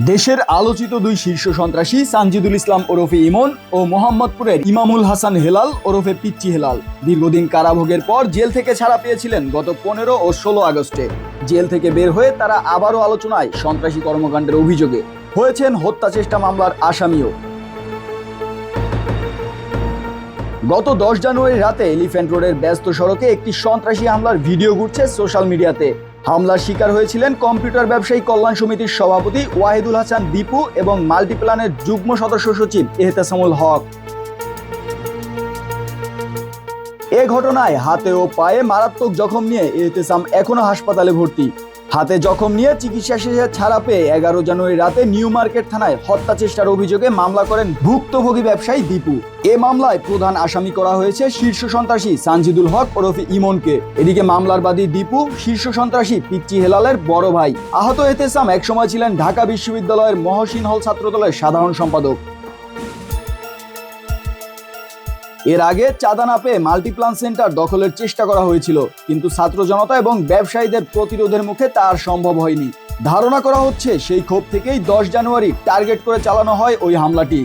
দেশের আলোচিত দুই শীর্ষ সন্ত্রাসী সানজিদুল ইসলাম ওরফে ইমন ও মোহাম্মদপুরের ইমামুল হাসান হেলাল ওরফে পিচ্চি হেলাল দীর্ঘদিন কারাভোগের পর জেল থেকে ছাড়া পেয়েছিলেন গত 15 ও 16 আগস্টে। জেল থেকে বের হয়ে তারা আবারও আলোচনায় সন্ত্রাসী কর্মকাণ্ডের অভিযোগে হয়েছেন হত্যা চেষ্টা মামলার আসামিও। গত 10 জানুয়ারি রাতে এলিফ্যান্ট রোডের ব্যস্ত সড়কে একটি সন্ত্রাসী হামলার ভিডিও ঘুরছে সোশ্যাল মিডিয়াতে। হামলার শিকার হয়েছিলেন কম্পিউটার ব্যবসায়ী কল্যাণ সমিতির সভাপতি ওয়াহিদুল হাসান দীপু এবং মাল্টিপ্ল্যানের যুগ্ম সদস্য সচিব এহতেসামুল হক। এ ঘটনায় হাতে ও পায়ে মারাত্মক জখম নিয়ে এহতেসাম এখনো হাসপাতালে ভর্তি। হাতে জখম নিয়ে চিকিৎসা শেষে ছাড়া পেয়ে 11 জানুয়ারি রাতে নিউ মার্কেট থানায় হত্যা চেষ্টার অভিযোগে মামলা করেন ভুক্তভোগী ব্যবসায়ী দীপু। এ মামলায় প্রধান আসামি করা হয়েছে শীর্ষ সন্ত্রাসী সানজিদুল হক ওরফে ইমনকে। এদিকে মামলার বাদী দীপু শীর্ষ সন্ত্রাসী পিচ্চি হেলালের বড় ভাই। আহত এহতেসাম একসময় ছিলেন ঢাকা বিশ্ববিদ্যালয়ের মহসিন হল ছাত্রদলের সাধারণ সম্পাদক। এর আগে চাঁদা না পেয়ে মাল্টিপ্ল্যান সেন্টার দখলের চেষ্টা করা হয়েছিল, কিন্তু ছাত্র জনতা এবং ব্যবসায়ীদের প্রতিরোধের মুখে তা আর সম্ভব হয়নি। ধারণা করা হচ্ছে সেই ক্ষোভ থেকেই 10 জানুয়ারি টার্গেট করে চালানো হয় ওই হামলাটি।